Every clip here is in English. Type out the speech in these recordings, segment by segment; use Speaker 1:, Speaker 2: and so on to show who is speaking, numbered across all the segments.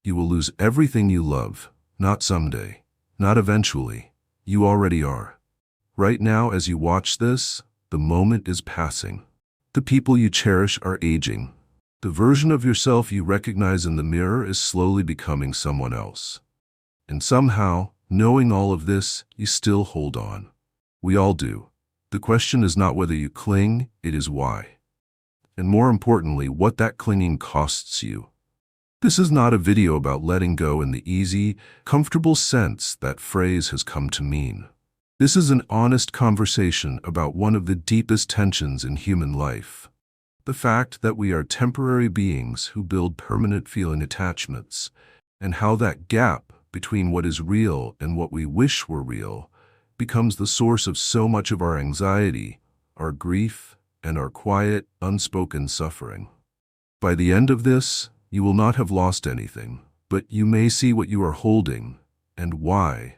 Speaker 1: You will lose everything you love, not someday, not eventually. You already are. Right now, as you watch this, the moment is passing. The people you cherish are aging. The version of yourself you recognize in the mirror is slowly becoming someone else. And somehow, knowing all of this, you still hold on. We all do. The question is not whether you cling, it is why. And more importantly, what that clinging costs you. This is not a video about letting go in the easy, comfortable sense that phrase has come to mean. This is an honest conversation about one of the deepest tensions in human life. The fact that we are temporary beings who build permanent feeling attachments, and how that gap between what is real and what we wish were real becomes the source of so much of our anxiety, our grief, and our quiet, unspoken suffering. By the end of this, you will not have lost anything, but you may see what you are holding and why,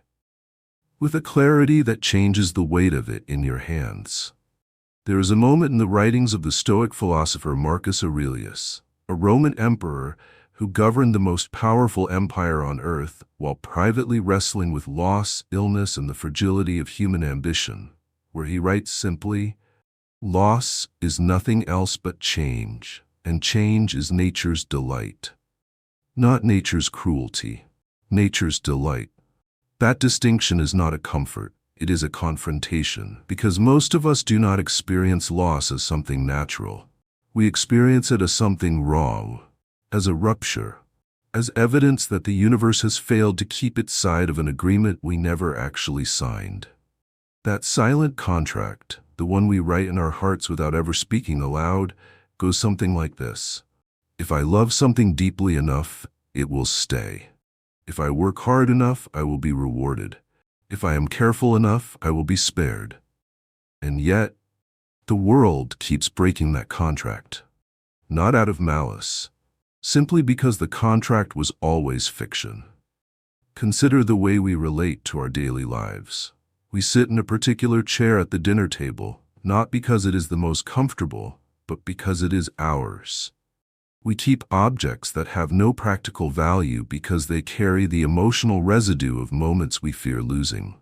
Speaker 1: with a clarity that changes the weight of it in your hands. There is a moment in the writings of the Stoic philosopher Marcus Aurelius, a Roman emperor who governed the most powerful empire on earth while privately wrestling with loss, illness, and the fragility of human ambition, where he writes simply, "Loss is nothing else but change, and change is nature's delight." Not nature's cruelty, nature's delight. That distinction is not a comfort, it is a confrontation, because most of us do not experience loss as something natural. We experience it as something wrong, as a rupture, as evidence that the universe has failed to keep its side of an agreement we never actually signed. That silent contract, the one we write in our hearts without ever speaking aloud, goes something like this. If I love something deeply enough, it will stay. If I work hard enough, I will be rewarded. If I am careful enough, I will be spared. And yet, the world keeps breaking that contract. Not out of malice, simply because the contract was always fiction. Consider the way we relate to our daily lives. We sit in a particular chair at the dinner table, not because it is the most comfortable, but because it is ours. We keep objects that have no practical value because they carry the emotional residue of moments we fear losing.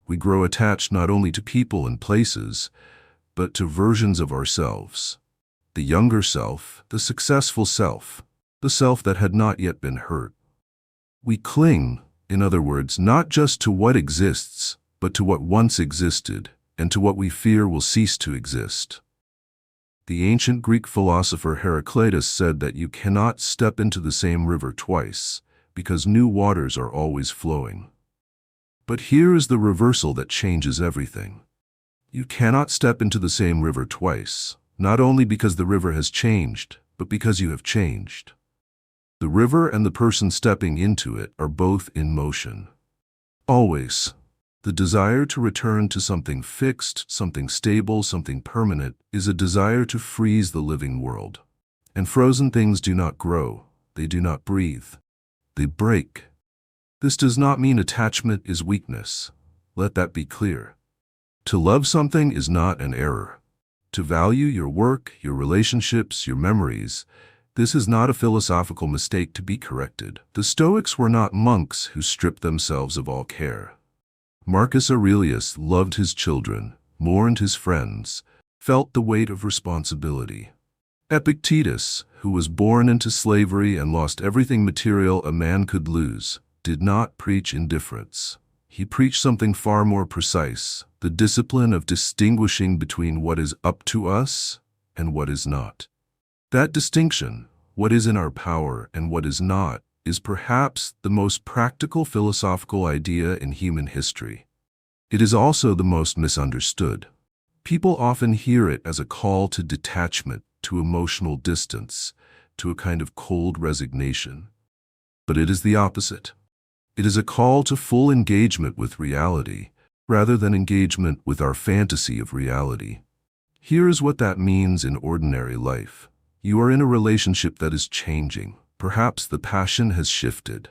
Speaker 1: We grow attached not only to people and places, but to versions of ourselves. The younger self, the successful self, the self that had not yet been hurt. We cling, in other words, not just to what exists, but to what once existed, and to what we fear will cease to exist. The ancient Greek philosopher Heraclitus said that you cannot step into the same river twice, because new waters are always flowing. But here is the reversal that changes everything. You cannot step into the same river twice, not only because the river has changed, but because you have changed. The river and the person stepping into it are both in motion. Always. The desire to return to something fixed, something stable, something permanent, is a desire to freeze the living world. And frozen things do not grow, they do not breathe, they break. This does not mean attachment is weakness. Let that be clear. To love something is not an error. To value your work, your relationships, your memories, this is not a philosophical mistake to be corrected. The Stoics were not monks who stripped themselves of all care. Marcus Aurelius loved his children, mourned his friends, felt the weight of responsibility. Epictetus, who was born into slavery and lost everything material a man could lose, did not preach indifference. He preached something far more precise, the discipline of distinguishing between what is up to us and what is not. That distinction, what is in our power and what is not, is perhaps the most practical philosophical idea in human history. It is also the most misunderstood. People often hear it as a call to detachment, to emotional distance, to a kind of cold resignation. But it is the opposite. It is a call to full engagement with reality, rather than engagement with our fantasy of reality. Here is what that means in ordinary life. You are in a relationship that is changing. Perhaps the passion has shifted.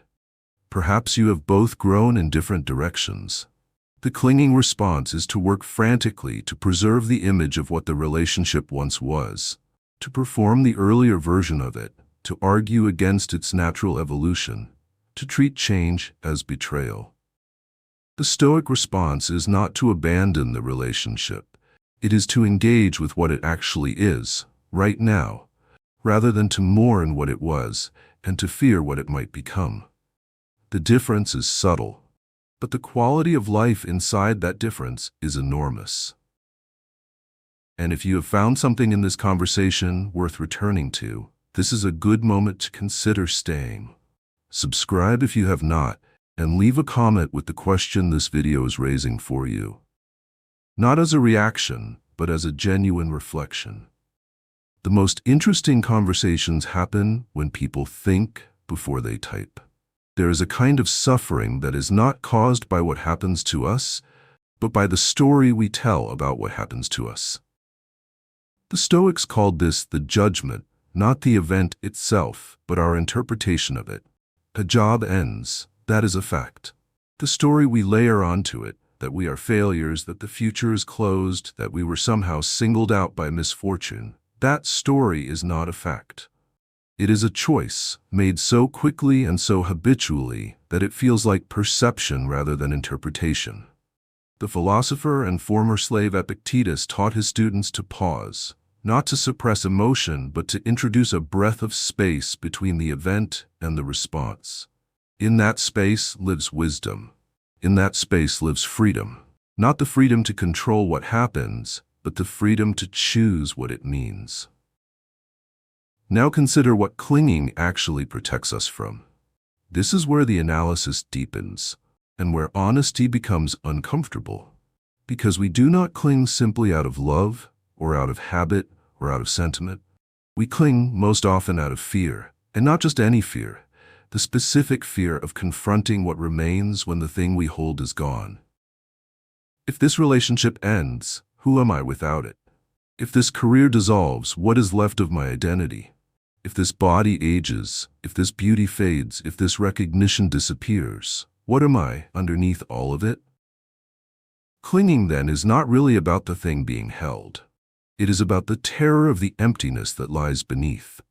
Speaker 1: Perhaps you have both grown in different directions. The clinging response is to work frantically to preserve the image of what the relationship once was, to perform the earlier version of it, to argue against its natural evolution, to treat change as betrayal. The Stoic response is not to abandon the relationship. It is to engage with what it actually is, right now, rather than to mourn what it was and to fear what it might become. The difference is subtle, but the quality of life inside that difference is enormous. And if you have found something in this conversation worth returning to, this is a good moment to consider staying. Subscribe if you have not, and leave a comment with the question this video is raising for you. Not as a reaction, but as a genuine reflection. The most interesting conversations happen when people think before they type. There is a kind of suffering that is not caused by what happens to us, but by the story we tell about what happens to us. The Stoics called this the judgment, not the event itself, but our interpretation of it. A job ends, that is a fact. The story we layer onto it, that we are failures, that the future is closed, that we were somehow singled out by misfortune, that story is not a fact. It is a choice, made so quickly and so habitually that it feels like perception rather than interpretation. The philosopher and former slave Epictetus taught his students to pause, not to suppress emotion, but to introduce a breath of space between the event and the response. In that space lives wisdom. In that space lives freedom. Not the freedom to control what happens, but the freedom to choose what it means. Now consider what clinging actually protects us from. This is where the analysis deepens, and where honesty becomes uncomfortable, because we do not cling simply out of love, or out of habit, or out of sentiment. We cling most often out of fear, and not just any fear, the specific fear of confronting what remains when the thing we hold is gone. If this relationship ends, who am I without it? If this career dissolves, what is left of my identity? If this body ages, if this beauty fades, if this recognition disappears, what am I underneath all of it? Clinging, then, is not really about the thing being held. It is about the terror of the emptiness that lies beneath.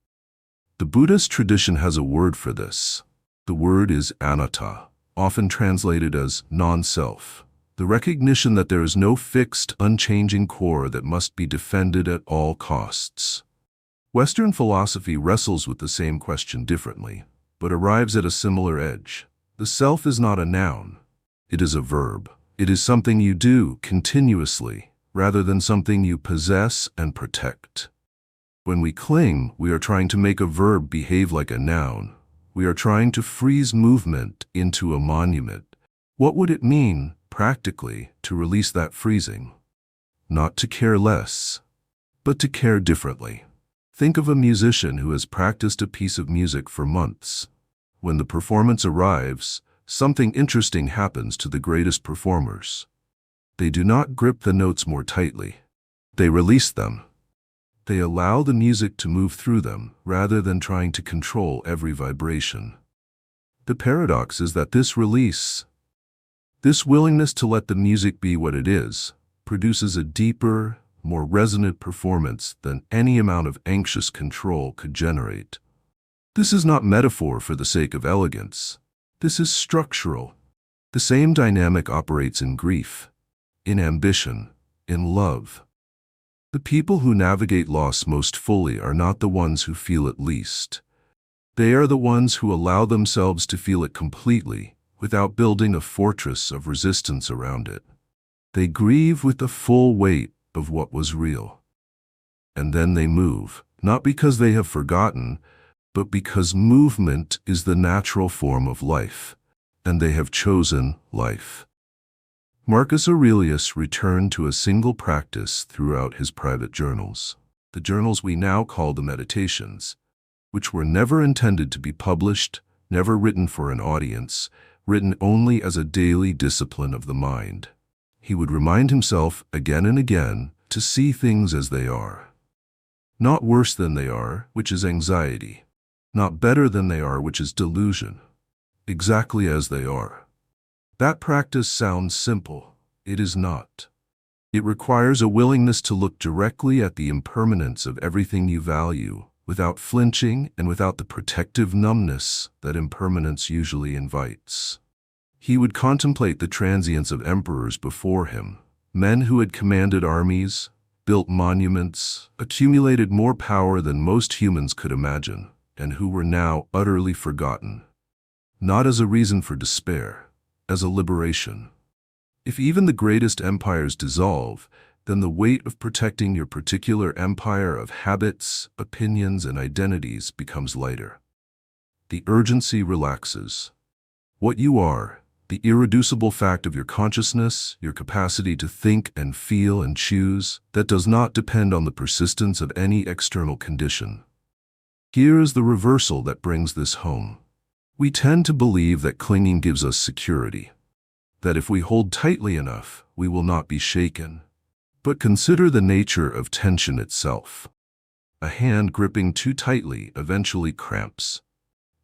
Speaker 1: The Buddhist tradition has a word for this. The word is anatta, often translated as non-self. The recognition that there is no fixed, unchanging core that must be defended at all costs. Western philosophy wrestles with the same question differently, but arrives at a similar edge. The self is not a noun. It is a verb. It is something you do continuously, rather than something you possess and protect. When we cling, we are trying to make a verb behave like a noun. We are trying to freeze movement into a monument. What would it mean, practically, to release that freezing? Not to care less, but to care differently. Think of a musician who has practiced a piece of music for months. When the performance arrives, something interesting happens to the greatest performers. They do not grip the notes more tightly. They release them. They allow the music to move through them, rather than trying to control every vibration. The paradox is that this release, this willingness to let the music be what it is, produces a deeper, more resonant performance than any amount of anxious control could generate. This is not metaphor for the sake of elegance. This is structural. The same dynamic operates in grief, in ambition, in love. The people who navigate loss most fully are not the ones who feel it least. They are the ones who allow themselves to feel it completely, without building a fortress of resistance around it. They grieve with the full weight of what was real. And then they move, not because they have forgotten, but because movement is the natural form of life, and they have chosen life. Marcus Aurelius returned to a single practice throughout his private journals, the journals we now call the Meditations, which were never intended to be published, never written for an audience, written only as a daily discipline of the mind. He would remind himself again and again to see things as they are. Not worse than they are, which is anxiety. Not better than they are, which is delusion. Exactly as they are. That practice sounds simple. It is not. It requires a willingness to look directly at the impermanence of everything you value, without flinching, and without the protective numbness that impermanence usually invites. He would contemplate the transience of emperors before him, men who had commanded armies, built monuments, accumulated more power than most humans could imagine, and who were now utterly forgotten. Not as a reason for despair, as a liberation. If even the greatest empires dissolve, then the weight of protecting your particular empire of habits, opinions, and identities becomes lighter. The urgency relaxes. What you are, the irreducible fact of your consciousness, your capacity to think and feel and choose, that does not depend on the persistence of any external condition. Here is the reversal that brings this home. We tend to believe that clinging gives us security, that if we hold tightly enough, we will not be shaken. But consider the nature of tension itself. A hand gripping too tightly eventually cramps.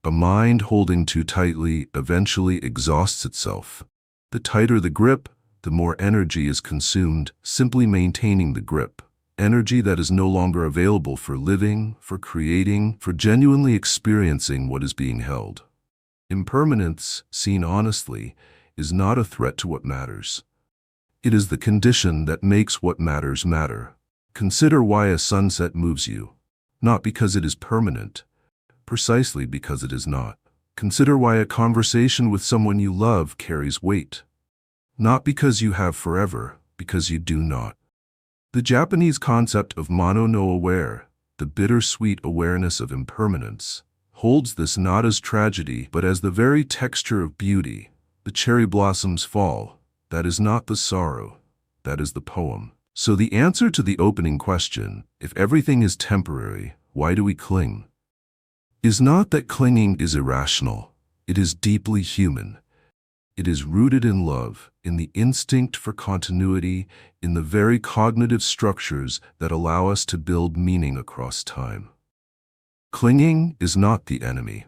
Speaker 1: A mind holding too tightly eventually exhausts itself. The tighter the grip, the more energy is consumed simply maintaining the grip. Energy that is no longer available for living, for creating, for genuinely experiencing what is being held. Impermanence, seen honestly, is not a threat to what matters. It is the condition that makes what matters matter. Consider why a sunset moves you. Not because it is permanent, precisely because it is not. Consider why a conversation with someone you love carries weight. Not because you have forever, because you do not. The Japanese concept of mono no aware, the bittersweet awareness of impermanence, holds this not as tragedy but as the very texture of beauty. The cherry blossoms fall. That is not the sorrow. That is the poem. So the answer to the opening question, if everything is temporary, why do we cling? Is not that clinging is irrational. It is deeply human. It is rooted in love, in the instinct for continuity, in the very cognitive structures that allow us to build meaning across time. Clinging is not the enemy.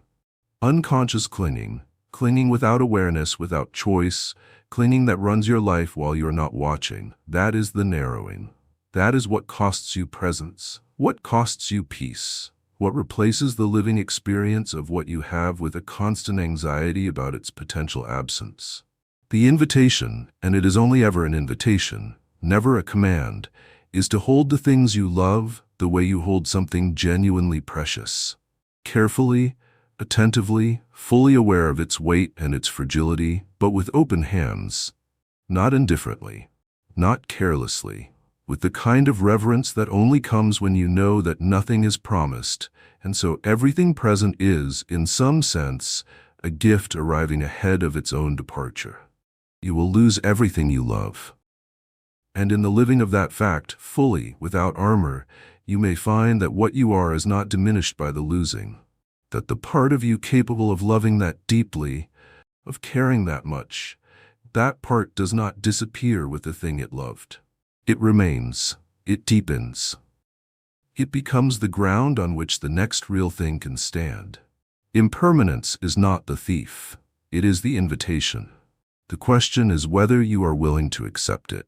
Speaker 1: Unconscious clinging, clinging without awareness, without choice, clinging that runs your life while you're not watching, that is the narrowing. That is what costs you presence, what costs you peace, what replaces the living experience of what you have with a constant anxiety about its potential absence. The invitation, and it is only ever an invitation, never a command, is to hold the things you love the way you hold something genuinely precious. Carefully, attentively, fully aware of its weight and its fragility, but with open hands, not indifferently, not carelessly, with the kind of reverence that only comes when you know that nothing is promised, and so everything present is, in some sense, a gift arriving ahead of its own departure. You will lose everything you love. And in the living of that fact, fully, without armor, you may find that what you are is not diminished by the losing, that the part of you capable of loving that deeply, of caring that much, that part does not disappear with the thing it loved. It remains, it deepens. It becomes the ground on which the next real thing can stand. Impermanence is not the thief, it is the invitation. The question is whether you are willing to accept it.